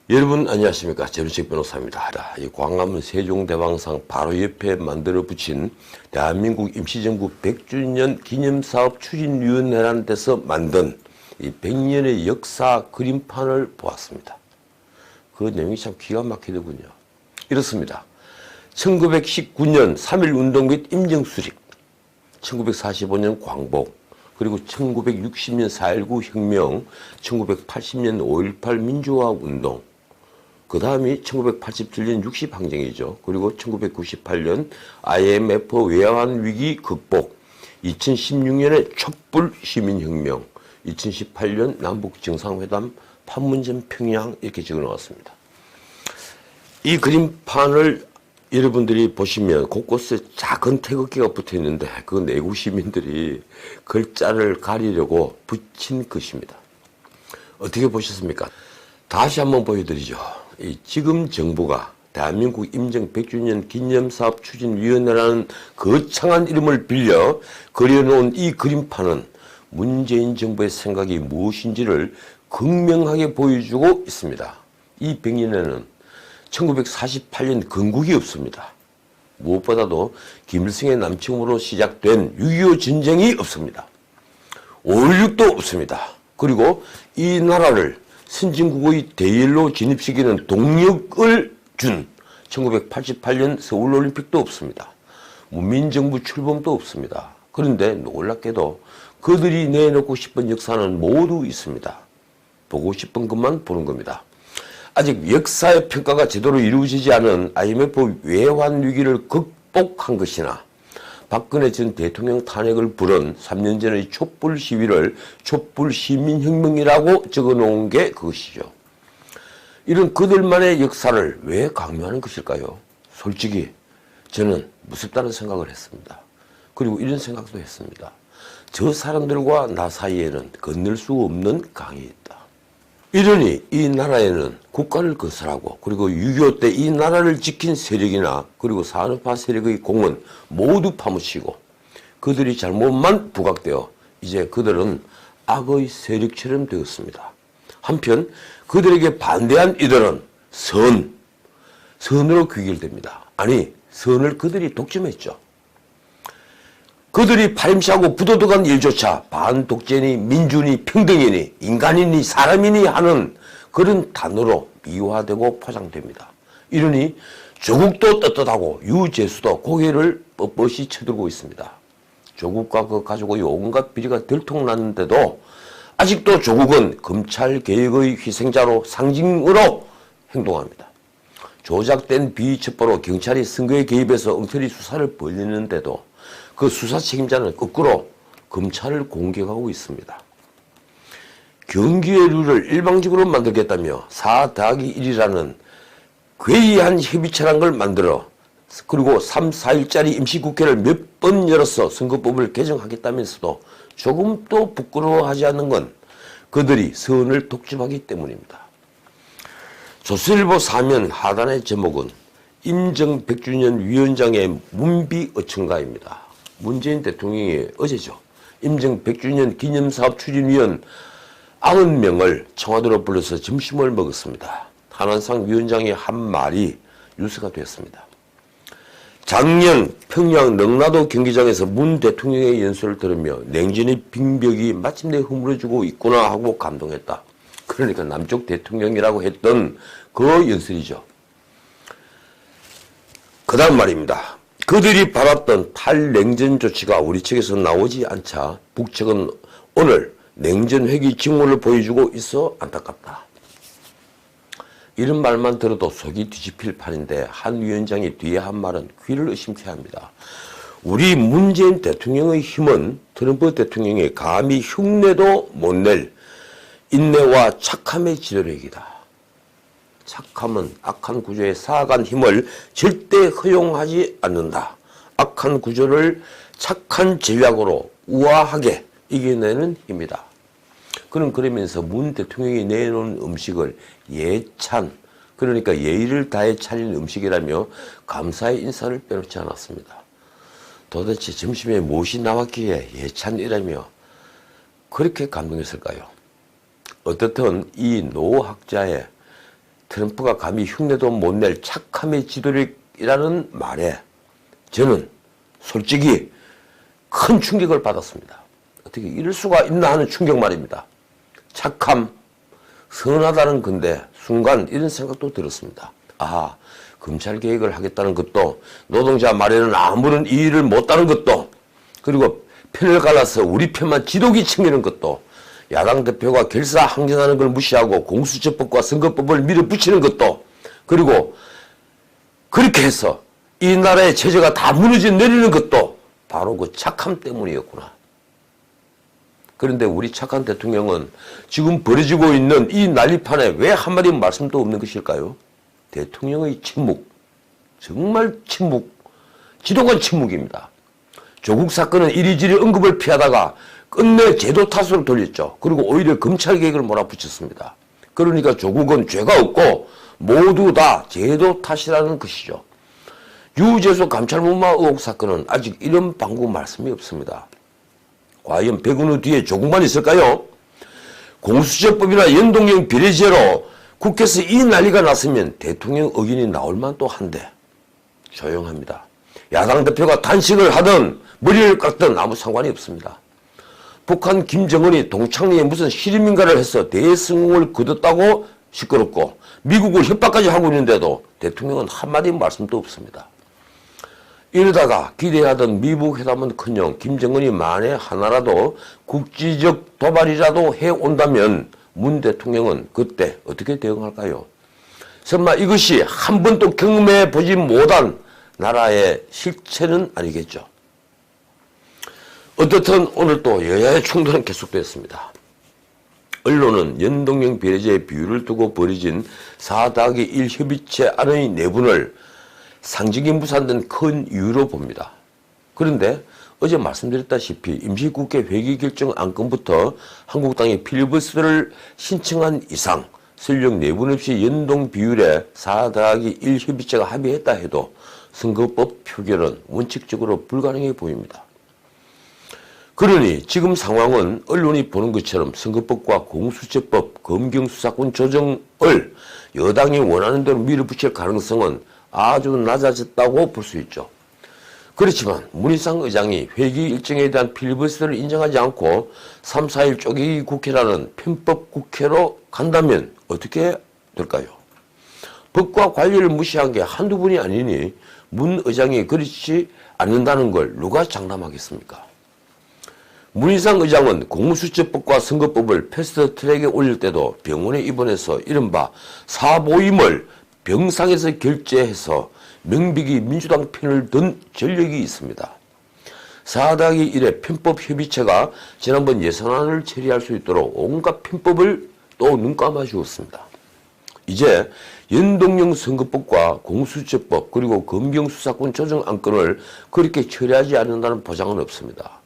여러분 안녕하십니까. 전우식 변호사입니다. 이 광화문 세종대왕상 바로 옆에 만들어 붙인 대한민국 임시정부 100주년 기념사업 추진위원회라는 데서 만든 이 100년의 역사 그림판을 보았습니다. 그 내용이 참 기가 막히더군요. 이렇습니다. 1919년 3.1운동 및 임정수립, 1945년 광복, 그리고 1960년 4.19 혁명, 1980년 5.18 민주화운동, 그 다음이 1987년 60항쟁이죠. 그리고 1998년 IMF 외환위기 극복, 2016년에 촛불 시민혁명, 2018년 남북정상회담, 판문점 평양 이렇게 적어놓았습니다. 이 그림판을 여러분들이 보시면 곳곳에 작은 태극기가 붙어 있는데 그 내구 시민들이 글자를 가리려고 붙인 것입니다. 어떻게 보셨습니까? 다시 한번 보여드리죠. 지금 정부가 대한민국 임정 100주년 기념사업 추진위원회라는 거창한 이름을 빌려 그려놓은 이 그림판은 문재인 정부의 생각이 무엇인지를 극명하게 보여주고 있습니다. 이 100년에는 1948년 건국이 없습니다. 무엇보다도 김일성의 남침으로 시작된 6.25 전쟁이 없습니다. 5.16도 없습니다. 그리고 이 나라를 선진국의 대열로 진입시키는 동력을 준 1988년 서울올림픽도 없습니다. 문민정부 출범도 없습니다. 그런데 놀랍게도 그들이 내놓고 싶은 역사는 모두 있습니다. 보고 싶은 것만 보는 겁니다. 아직 역사의 평가가 제대로 이루어지지 않은 IMF 외환위기를 극복한 것이나 박근혜 전 대통령 탄핵을 부른 3년 전의 촛불 시위를 촛불 시민혁명이라고 적어놓은 게 그것이죠. 이런 그들만의 역사를 왜 강요하는 것일까요? 솔직히 저는 무섭다는 생각을 했습니다. 그리고 이런 생각도 했습니다. 저 사람들과 나 사이에는 건널 수 없는 강이 있다. 이러니 이 나라에는 국가를 건설하고 그리고 6.25 때 이 나라를 지킨 세력이나 그리고 산업화 세력의 공은 모두 파묻히고 그들이 잘못만 부각되어 이제 그들은 악의 세력처럼 되었습니다. 한편 그들에게 반대한 이들은 선으로 귀결됩니다. 아니 선을 그들이 독점했죠. 그들이 파렴치하고 부도덕한 일조차 반독재니 민주니 평등이니 인간이니 사람이니 하는 그런 단어로 미화되고 포장됩니다. 이러니 조국도 떳떳하고 유재수도 고개를 뻣뻣이 쳐들고 있습니다. 조국과 그 가족의 온갖 비리가 들통났는데도 아직도 조국은 검찰개혁의 희생자로 상징으로 행동합니다. 조작된 비첩보로 경찰이 선거에 개입해서 엉터리 수사를 벌이는데도 그 수사 책임자는 거꾸로 검찰을 공격하고 있습니다. 경기의 룰을 일방적으로 만들겠다며 4+1이라는 괴이한 협의체란 걸 만들어 그리고 3, 4일짜리 임시국회를 몇 번 열어서 선거법을 개정하겠다면서도 조금도 부끄러워하지 않는 건 그들이 선을 독점하기 때문입니다. 조선일보 사면 하단의 제목은 임정 100주년 위원장의 문비어천가입니다. 문재인 대통령이 어제죠. 임정 100주년 기념사업 추진위원 90명을 청와대로 불러서 점심을 먹었습니다. 한한상 위원장의 한 말이 뉴스가 됐습니다. 작년 평양 능라도 경기장에서 문 대통령의 연설을 들으며 냉전의 빙벽이 마침내 허물어지고 있구나 하고 감동했다. 그러니까 남쪽 대통령이라고 했던 그 연설이죠. 그 다음 말입니다. 그들이 바랐던 탈냉전 조치가 우리 측에서 나오지 않자 북측은 오늘 냉전 회기 징후를 보여주고 있어 안타깝다. 이런 말만 들어도 속이 뒤집힐 판인데 한 위원장이 뒤에 한 말은 귀를 의심케 합니다. 우리 문재인 대통령의 힘은 트럼프 대통령이 감히 흉내도 못 낼 인내와 착함의 지도력이다. 착함은 악한 구조에 사악한 힘을 절대 허용하지 않는다. 악한 구조를 착한 전략으로 우아하게 이겨내는 힘이다. 그는 그러면서 문 대통령이 내놓은 음식을 예찬, 그러니까 예의를 다해 차린 음식이라며 감사의 인사를 빼놓지 않았습니다. 도대체 점심에 무엇이 나왔기에 예찬이라며 그렇게 감동했을까요? 어떻든 이 노 학자의 트럼프가 감히 흉내도 못 낼 착함의 지도력이라는 말에 저는 솔직히 큰 충격을 받았습니다. 어떻게 이럴 수가 있나 하는 충격 말입니다. 착함, 선하다는 건데 순간 이런 생각도 들었습니다. 아, 검찰 개혁을 하겠다는 것도 노동자 말에는 아무런 이의를 못다는 것도 그리고 편을 갈라서 우리 편만 지독이 챙기는 것도 야당 대표가 결사항전하는 걸 무시하고 공수처법과 선거법을 밀어붙이는 것도 그리고 그렇게 해서 이 나라의 체제가 다 무너져 내리는 것도 바로 그 착함 때문이었구나. 그런데 우리 착한 대통령은 지금 벌어지고 있는 이 난리판에 왜 한마디 말씀도 없는 것일까요? 대통령의 침묵, 정말 침묵, 지독한 침묵입니다. 조국 사건은 이리저리 언급을 피하다가 끝내 제도 탓으로 돌렸죠. 그리고 오히려 검찰 개혁을 몰아붙였습니다. 그러니까 조국은 죄가 없고 모두 다 제도 탓이라는 것이죠. 유재수 감찰무마 의혹 사건은 아직 이런 방구 말씀이 없습니다. 과연 백운우 뒤에 조국만 있을까요? 공수처법이나 연동형 비례제로 국회에서 이 난리가 났으면 대통령 의견이 나올만 또 한데 조용합니다. 야당 대표가 단식을 하든 머리를 깎든 아무 상관이 없습니다. 북한 김정은이 동창리에 무슨 시민인가를 해서 대성공을 거뒀다고 시끄럽고 미국을 협박까지 하고 있는데도 대통령은 한마디 말씀도 없습니다. 이러다가 기대하던 미국 회담은커녕 김정은이 만에 하나라도 국지적 도발이라도 해온다면 문 대통령은 그때 어떻게 대응할까요? 설마 이것이 한 번도 경험해 보지 못한 나라의 실체는 아니겠죠. 어떻든 오늘 또 여야의 충돌은 계속됐습니다. 언론은 연동형 비례제 비율을 두고 벌어진 4-1 협의체 안의 내분을 상징이 무산된 큰 이유로 봅니다. 그런데 어제 말씀드렸다시피 임시국회 회기 결정 안건부터 한국당이 필리버스터를 신청한 이상 설령 내분 없이 연동 비율에 4-1 협의체가 합의했다 해도 선거법 표결은 원칙적으로 불가능해 보입니다. 그러니 지금 상황은 언론이 보는 것처럼 선거법과 공수처법, 검경수사권 조정을 여당이 원하는 대로 밀어붙일 가능성은 아주 낮아졌다고 볼 수 있죠. 그렇지만 문희상 의장이 회기 일정에 대한 필리버스터를 인정하지 않고 3-4일 쪼개기 국회라는 편법 국회로 간다면 어떻게 될까요? 법과 관리를 무시한 게 한두 분이 아니니 문 의장이 그렇지 않는다는 걸 누가 장담하겠습니까? 문희상 의장은 공수처법과 선거법을 패스트트랙에 올릴 때도 병원에 입원해서 이른바 사보임을 병상에서 결재해서 명백히 민주당 편을 든 전력이 있습니다. 4-1의 편법 협의체가 지난번 예산안을 처리할 수 있도록 온갖 편법을 또 눈감아 주었습니다. 이제 연동형 선거법과 공수처법 그리고 검경수사권 조정 안건을 그렇게 처리하지 않는다는 보장은 없습니다.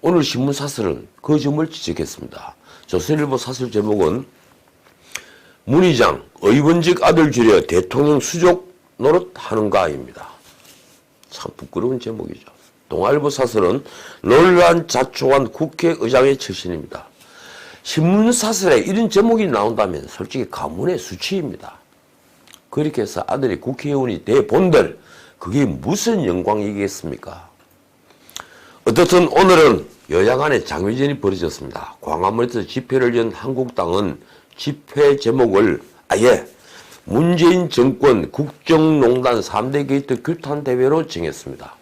오늘 신문 사설은 그 점을 지적했습니다. 조선일보 사설 제목은 문 의장 의원직 아들 줄여 대통령 수족 노릇하는가입니다. 참 부끄러운 제목이죠. 동아일보 사설은 논란 자초한 국회의장의 처신입니다. 신문 사설에 이런 제목이 나온다면 솔직히 가문의 수치입니다. 그렇게 해서 아들이 국회의원이 돼본들 그게 무슨 영광이겠습니까? 어떻든 오늘은 여야 간의 장외전이 벌어졌습니다. 광화문에서 집회를 연 한국당은 집회 제목을 아예 문재인 정권 국정농단 3대 게이트 규탄대회로 정했습니다.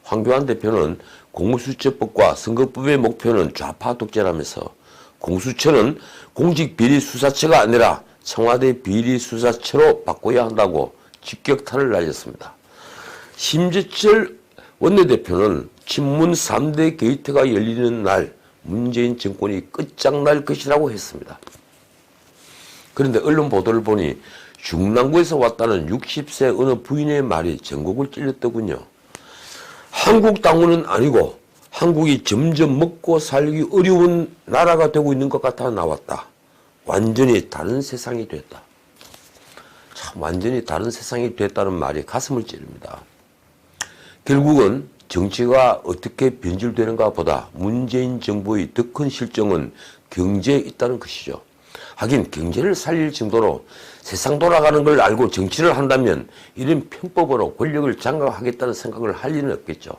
황교안 대표는 공수처법과 선거법의 목표는 좌파 독재라면서 공수처는 공직비리수사처가 아니라 청와대 비리수사처로 바꿔야 한다고 직격탄을 날렸습니다. 심재철 원내대표는 친문 3대 게이트가 열리는 날 문재인 정권이 끝장날 것이라고 했습니다. 그런데 언론 보도를 보니 중랑구에서 왔다는 60세 어느 부인의 말이 전국을 찔렸더군요. 한국 당원은 아니고 한국이 점점 먹고 살기 어려운 나라가 되고 있는 것 같아 나왔다. 완전히 다른 세상이 됐다. 참 완전히 다른 세상이 됐다는 말이 가슴을 찌릅니다. 결국은 정치가 어떻게 변질되는가 보다 문재인 정부의 더 큰 실정은 경제에 있다는 것이죠. 하긴 경제를 살릴 정도로 세상 돌아가는 걸 알고 정치를 한다면 이런 편법으로 권력을 장악하겠다는 생각을 할 리는 없겠죠.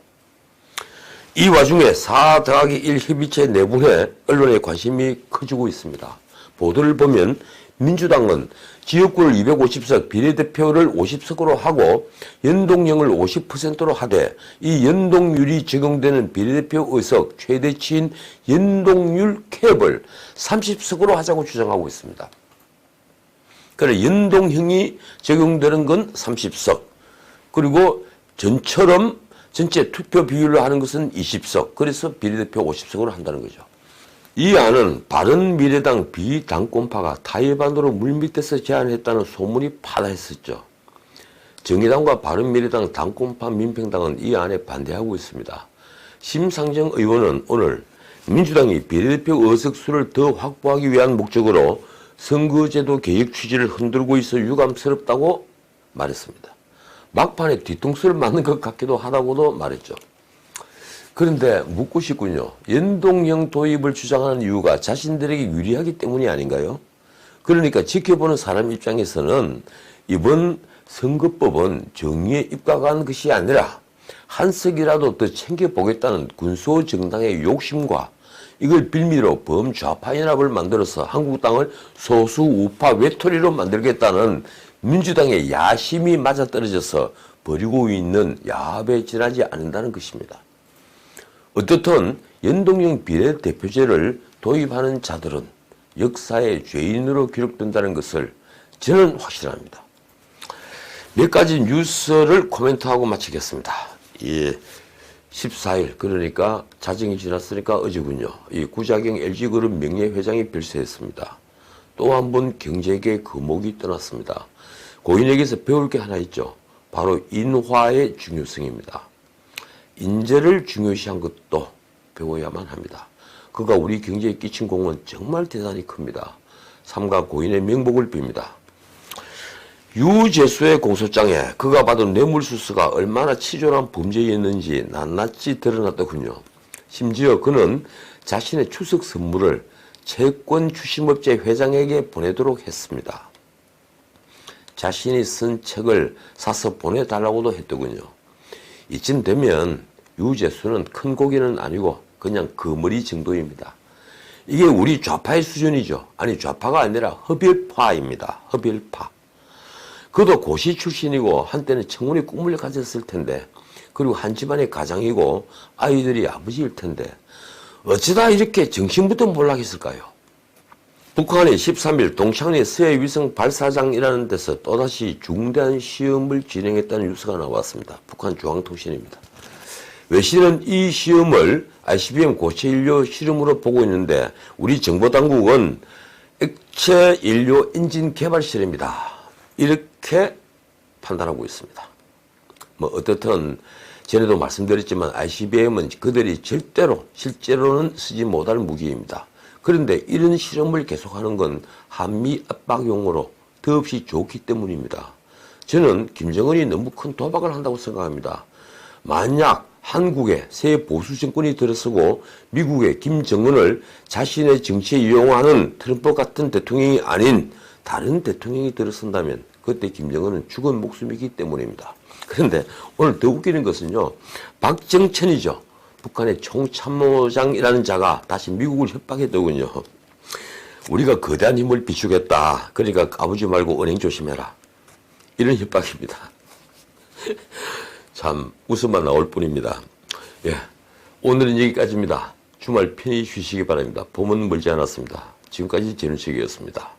이 와중에 4+1 협의체 내분에 언론의 관심이 커지고 있습니다. 보도를 보면 민주당은 지역구를 250석, 비례대표를 50석으로 하고 연동형을 50%로 하되 이 연동률이 적용되는 비례대표 의석 최대치인 연동률 캡을 30석으로 하자고 주장하고 있습니다. 그래 연동형이 적용되는 건 30석, 그리고 전처럼 전체 투표 비율로 하는 것은 20석, 그래서 비례대표 50석으로 한다는 거죠. 이 안은 바른미래당 비당권파가 타협안으로 물밑에서 제안했다는 소문이 파다했었죠. 정의당과 바른미래당 당권파 민평당은 이 안에 반대하고 있습니다. 심상정 의원은 오늘 민주당이 비례대표 의석수를 더 확보하기 위한 목적으로 선거제도 개혁 취지를 흔들고 있어 유감스럽다고 말했습니다. 막판에 뒤통수를 맞는 것 같기도 하다고도 말했죠. 그런데 묻고 싶군요. 연동형 도입을 주장하는 이유가 자신들에게 유리하기 때문이 아닌가요? 그러니까 지켜보는 사람 입장에서는 이번 선거법은 정의에 입각한 것이 아니라 한 석이라도 더 챙겨보겠다는 군소정당의 욕심과 이걸 빌미로 범좌파 연합을 만들어서 한국당을 소수 우파 외톨이로 만들겠다는 민주당의 야심이 맞아떨어져서 벌이고 있는 야합에 지나지 않는다는 것입니다. 어떻든 연동형 비례대표제를 도입하는 자들은 역사의 죄인으로 기록된다는 것을 저는 확실합니다. 몇 가지 뉴스를 코멘트하고 마치겠습니다. 14일 그러니까 자정이 지났으니까 어제군요. 이 구자경 LG그룹 명예회장이 별세했습니다. 또 한 번 경제계 거목이 떠났습니다. 고인에게서 배울 게 하나 있죠. 바로 인화의 중요성입니다. 인재를 중요시한 것도 배워야만 합니다. 그가 우리 경제에 끼친 공은 정말 대단히 큽니다. 삼가 고인의 명복을 빕니다. 유재수의 공소장에 그가 받은 뇌물수수가 얼마나 치졸한 범죄였는지 낱낱이 드러났더군요. 심지어 그는 자신의 추석 선물을 채권 추심업체 회장에게 보내도록 했습니다. 자신이 쓴 책을 사서 보내달라고도 했더군요. 이쯤 되면 유재수는 큰 고기는 아니고 그냥 거머리 정도입니다. 이게 우리 좌파의 수준이죠. 아니 좌파가 아니라 흡혈파입니다. 흡혈파. 그도 고시 출신이고 한때는 청운의 꿈을 가졌을 텐데, 그리고 한 집안의 가장이고 아이들이 아버지일 텐데 어쩌다 이렇게 정신부터 몰락했을까요? 북한이 13일 동창리 서해위성 발사장이라는 데서 또다시 중대한 시험을 진행했다는 뉴스가 나왔습니다. 북한 중앙통신입니다. 외신은 이 시험을 ICBM 고체연료 실험으로 보고 있는데 우리 정보당국은 액체연료 엔진 개발 실험이다, 이렇게 판단하고 있습니다. 뭐 어떻든 전에도 말씀드렸지만 ICBM은 그들이 실제로는 쓰지 못할 무기입니다. 그런데 이런 실험을 계속하는 건 한미 압박용으로 더없이 좋기 때문입니다. 저는 김정은이 너무 큰 도박을 한다고 생각합니다. 만약 한국에 새 보수 정권이 들어서고 미국의 김정은을 자신의 정치에 이용하는 트럼프 같은 대통령이 아닌 다른 대통령이 들어선다면 그때 김정은은 죽은 목숨이기 때문입니다. 그런데 오늘 더 웃기는 것은요, 박정천이죠. 북한의 총참모장이라는 자가 다시 미국을 협박했더군요. 우리가 거대한 힘을 비추겠다. 그러니까 까부지 말고 은행 조심해라. 이런 협박입니다. 참 웃음만 나올 뿐입니다. 예, 오늘은 여기까지입니다. 주말 편히 쉬시기 바랍니다. 봄은 멀지 않았습니다. 지금까지 전우식이었습니다.